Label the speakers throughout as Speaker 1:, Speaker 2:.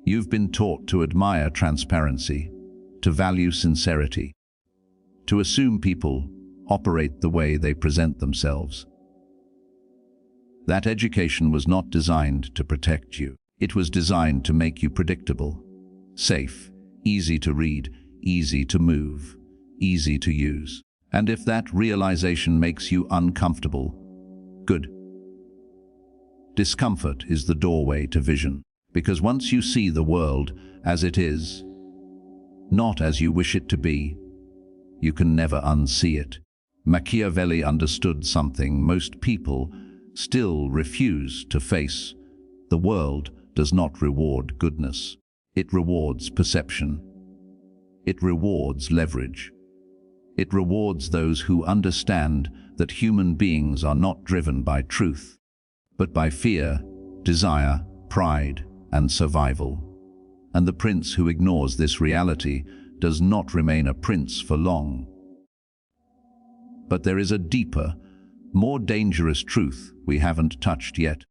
Speaker 1: You've been taught to admire transparency, to value sincerity, to assume people operate the way they present themselves. That education was not designed to protect you. It was designed to make you predictable, safe, easy to read, easy to move, easy to use. And if that realization makes you uncomfortable, good. Discomfort is the doorway to vision, because once you see the world as it is, not as you wish it to be, you can never unsee it. Machiavelli understood something most people still refuse to face. The world does not reward goodness. It rewards perception. It rewards leverage. It rewards those who understand that human beings are not driven by truth, but by fear, desire, pride, and survival. And the prince who ignores this reality does not remain a prince for long. But there is a deeper, more dangerous truth we haven't touched yet.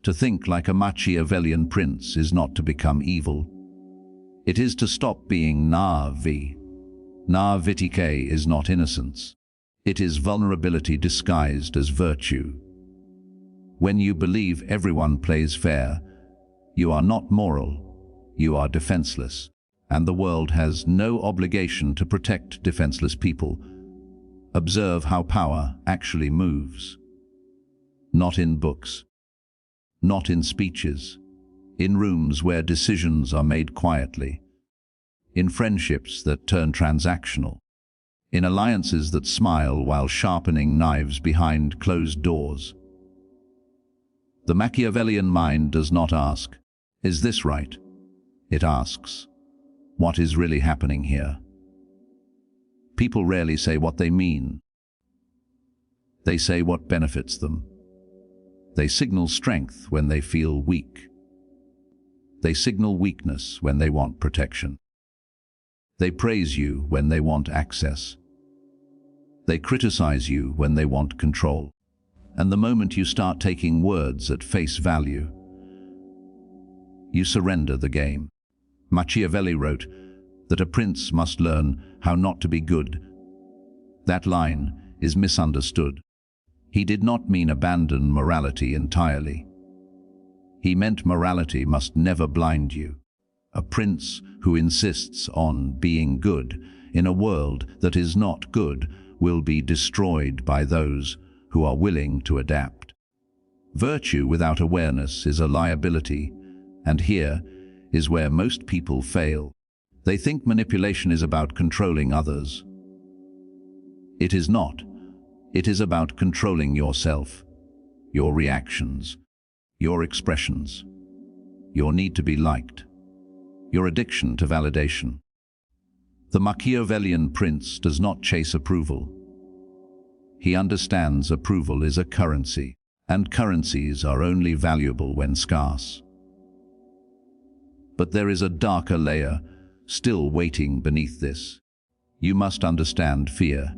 Speaker 1: To think like a Machiavellian prince is not to become evil. It is to stop being naïve. Naivete is not innocence. It is vulnerability disguised as virtue. When you believe everyone plays fair, you are not moral, you are defenseless, and the world has no obligation to protect defenseless people. Observe how power actually moves. Not in books, not in speeches, in rooms where decisions are made quietly, in friendships that turn transactional, in alliances that smile while sharpening knives behind closed doors. The Machiavellian mind does not ask, "Is this right?" It asks, "What is really happening here?" People rarely say what they mean. They say what benefits them. They signal strength when they feel weak. They signal weakness when they want protection. They praise you when they want access. They criticize you when they want control. And the moment you start taking words at face value, you surrender the game. Machiavelli wrote that a prince must learn how not to be good. That line is misunderstood. He did not mean abandon morality entirely. He meant morality must never blind you. A prince who insists on being good in a world that is not good will be destroyed by those who are willing to adapt. Virtue without awareness is a liability, and here is where most people fail. They think manipulation is about controlling others. It is not. It is about controlling yourself, your reactions, your expressions, your need to be liked, your addiction to validation. The Machiavellian prince does not chase approval. He understands approval is a currency, and currencies are only valuable when scarce. But there is a darker layer still waiting beneath this. You must understand fear,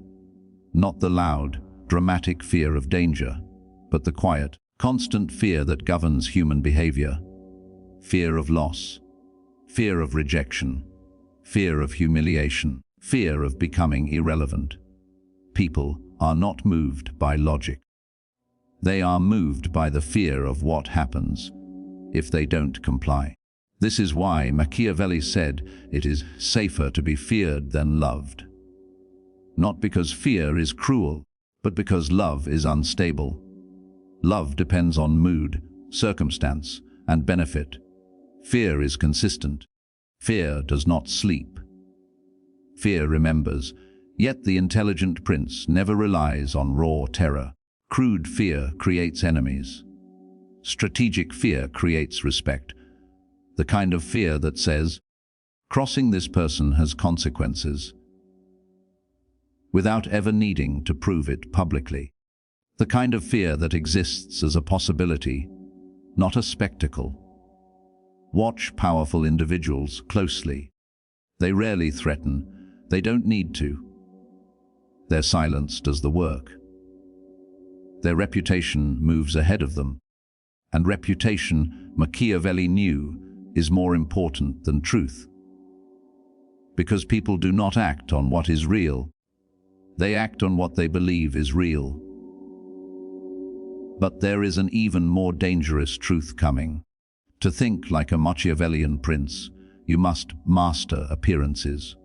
Speaker 1: not the loud, dramatic fear of danger, but the quiet, constant fear that governs human behavior. Fear of loss, fear of rejection, fear of humiliation, fear of becoming irrelevant. People are not moved by logic. They are moved by the fear of what happens if they don't comply. This is why Machiavelli said it is safer to be feared than loved. Not because fear is cruel, but because love is unstable. Love depends on mood, circumstance, and benefit. Fear is consistent. Fear does not sleep. Fear remembers, yet the intelligent prince never relies on raw terror. Crude fear creates enemies. Strategic fear creates respect. The kind of fear that says, crossing this person has consequences, without ever needing to prove it publicly. The kind of fear that exists as a possibility, not a spectacle. Watch powerful individuals closely. They rarely threaten. They don't need to. Their silence does the work. Their reputation moves ahead of them. And reputation, Machiavelli knew, is more important than truth. Because people do not act on what is real, they act on what they believe is real. But there is an even more dangerous truth coming. To think like a Machiavellian prince, you must master appearances.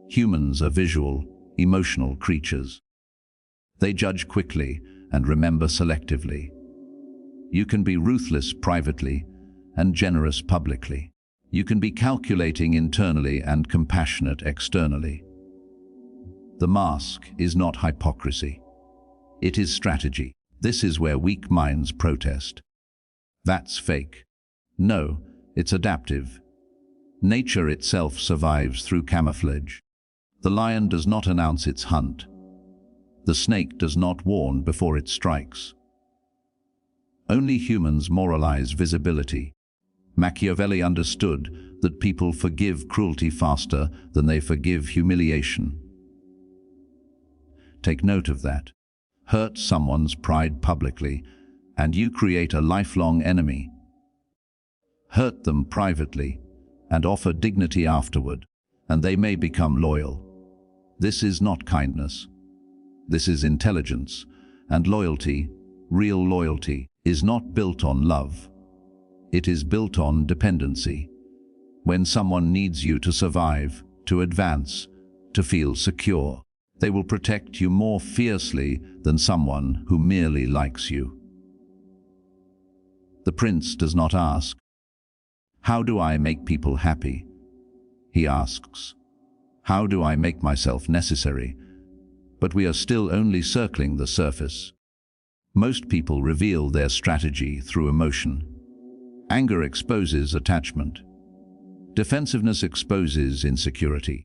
Speaker 1: Humans are visual, emotional creatures. They judge quickly and remember selectively. You can be ruthless privately and generous publicly. You can be calculating internally and compassionate externally. The mask is not hypocrisy. It is strategy. This is where weak minds protest. That's fake. No, it's adaptive. Nature itself survives through camouflage. The lion does not announce its hunt. The snake does not warn before it strikes. Only humans moralize visibility. Machiavelli understood that people forgive cruelty faster than they forgive humiliation. Take note of that. Hurt someone's pride publicly, and you create a lifelong enemy. Hurt them privately, and offer dignity afterward, and they may become loyal. This is not kindness. This is intelligence, and loyalty, real loyalty, is not built on love. It is built on dependency. When someone needs you to survive, to advance, to feel secure, they will protect you more fiercely than someone who merely likes you. The prince does not ask, "How do I make people happy?" He asks, "How do I make myself necessary?" But we are still only circling the surface. Most people reveal their strategy through emotion. Anger exposes attachment. Defensiveness exposes insecurity.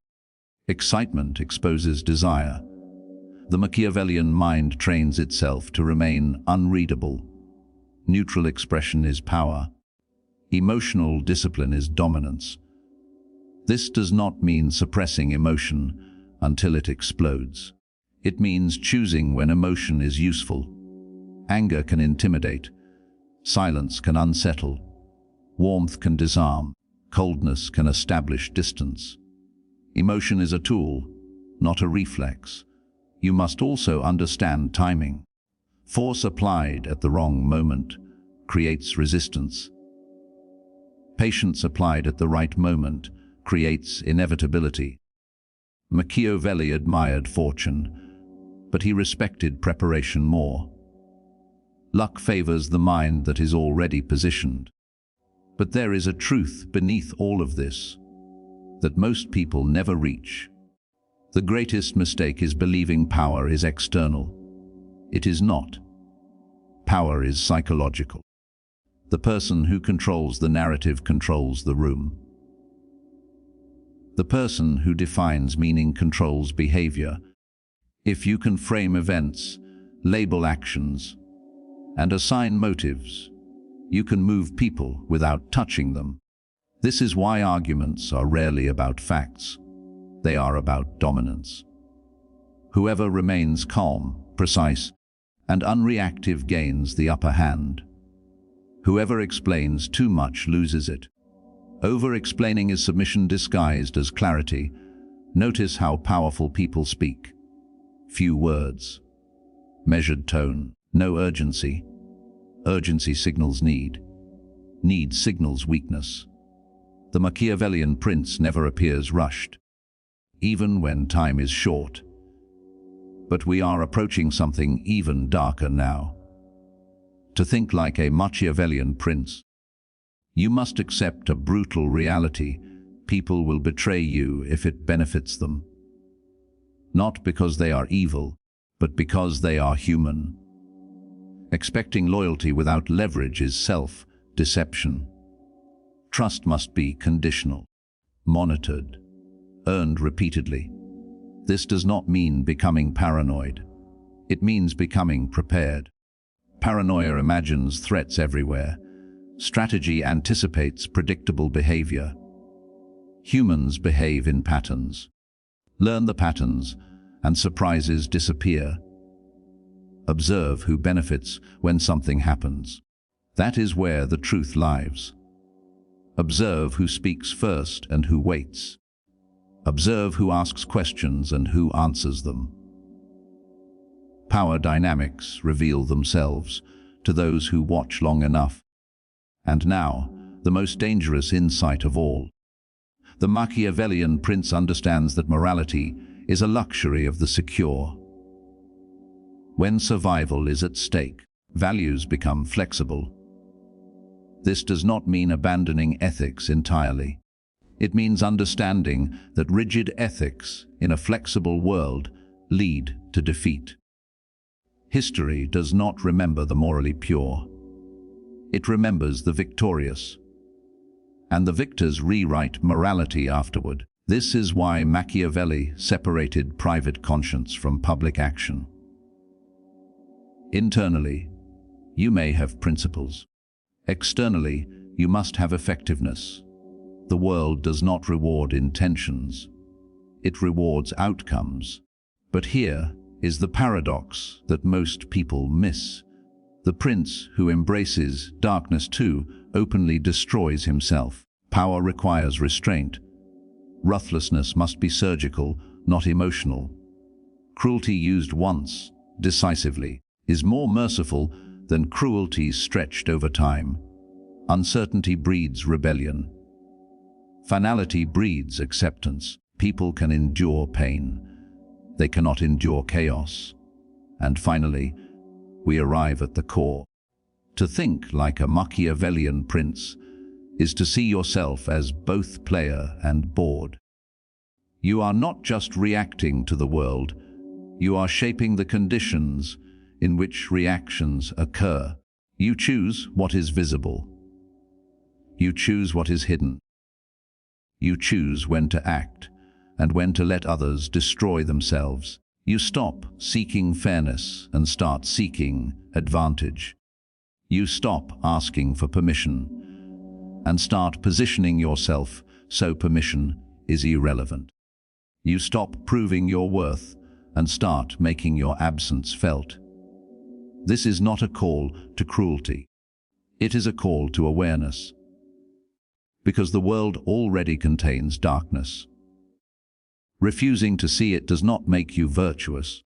Speaker 1: Excitement exposes desire. The Machiavellian mind trains itself to remain unreadable. Neutral expression is power. Emotional discipline is dominance. This does not mean suppressing emotion until it explodes. It means choosing when emotion is useful. Anger can intimidate. Silence can unsettle. Warmth can disarm. Coldness can establish distance. Emotion is a tool, not a reflex. You must also understand timing. Force applied at the wrong moment creates resistance. Patience applied at the right moment creates inevitability. Machiavelli admired fortune, but he respected preparation more. Luck favors the mind that is already positioned. But there is a truth beneath all of this that most people never reach. The greatest mistake is believing power is external. It is not. Power is psychological. The person who controls the narrative controls the room. The person who defines meaning controls behavior. If you can frame events, label actions, and assign motives, you can move people without touching them. This is why arguments are rarely about facts. They are about dominance. Whoever remains calm, precise, and unreactive gains the upper hand. Whoever explains too much loses it. Over-explaining is submission disguised as clarity. Notice how powerful people speak. Few words. Measured tone. No urgency. Urgency signals need. Need signals weakness. The Machiavellian prince never appears rushed, even when time is short. But we are approaching something even darker now. To think like a Machiavellian prince, you must accept a brutal reality. People will betray you if it benefits them. Not because they are evil, but because they are human. Expecting loyalty without leverage is self-deception. Trust must be conditional, monitored, earned repeatedly. This does not mean becoming paranoid. It means becoming prepared. Paranoia imagines threats everywhere. Strategy anticipates predictable behavior. Humans behave in patterns. Learn the patterns, and surprises disappear. Observe who benefits when something happens. That is where the truth lies. Observe who speaks first and who waits. Observe who asks questions and who answers them. Power dynamics reveal themselves to those who watch long enough. And now, the most dangerous insight of all. The Machiavellian prince understands that morality is a luxury of the secure. When survival is at stake, values become flexible. This does not mean abandoning ethics entirely. It means understanding that rigid ethics in a flexible world lead to defeat. History does not remember the morally pure. It remembers the victorious. And the victors rewrite morality afterward. This is why Machiavelli separated private conscience from public action. Internally, you may have principles. Externally, you must have effectiveness. The world does not reward intentions. It rewards outcomes. But here is the paradox that most people miss. The prince who embraces darkness too openly destroys himself. Power requires restraint. Ruthlessness must be surgical, not emotional. Cruelty used once, decisively, is more merciful than cruelty stretched over time. Uncertainty breeds rebellion. Finality breeds acceptance. People can endure pain. They cannot endure chaos. And finally, we arrive at the core. To think like a Machiavellian prince is to see yourself as both player and board. You are not just reacting to the world, you are shaping the conditions in which reactions occur. You choose what is visible. You choose what is hidden. You choose when to act and when to let others destroy themselves. You stop seeking fairness and start seeking advantage. You stop asking for permission and start positioning yourself so permission is irrelevant. You stop proving your worth and start making your absence felt. This is not a call to cruelty. It is a call to awareness. Because the world already contains darkness. Refusing to see it does not make you virtuous.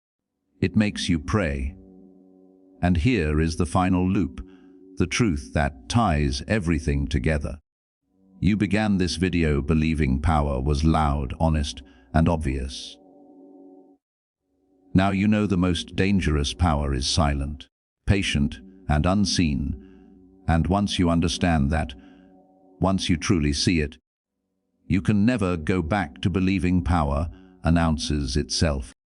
Speaker 1: It makes you prey. And here is the final loop, the truth that ties everything together. You began this video believing power was loud, honest, and obvious. Now you know the most dangerous power is silent, patient, and unseen. And once you understand that, once you truly see it, you can never go back to believing power announces itself.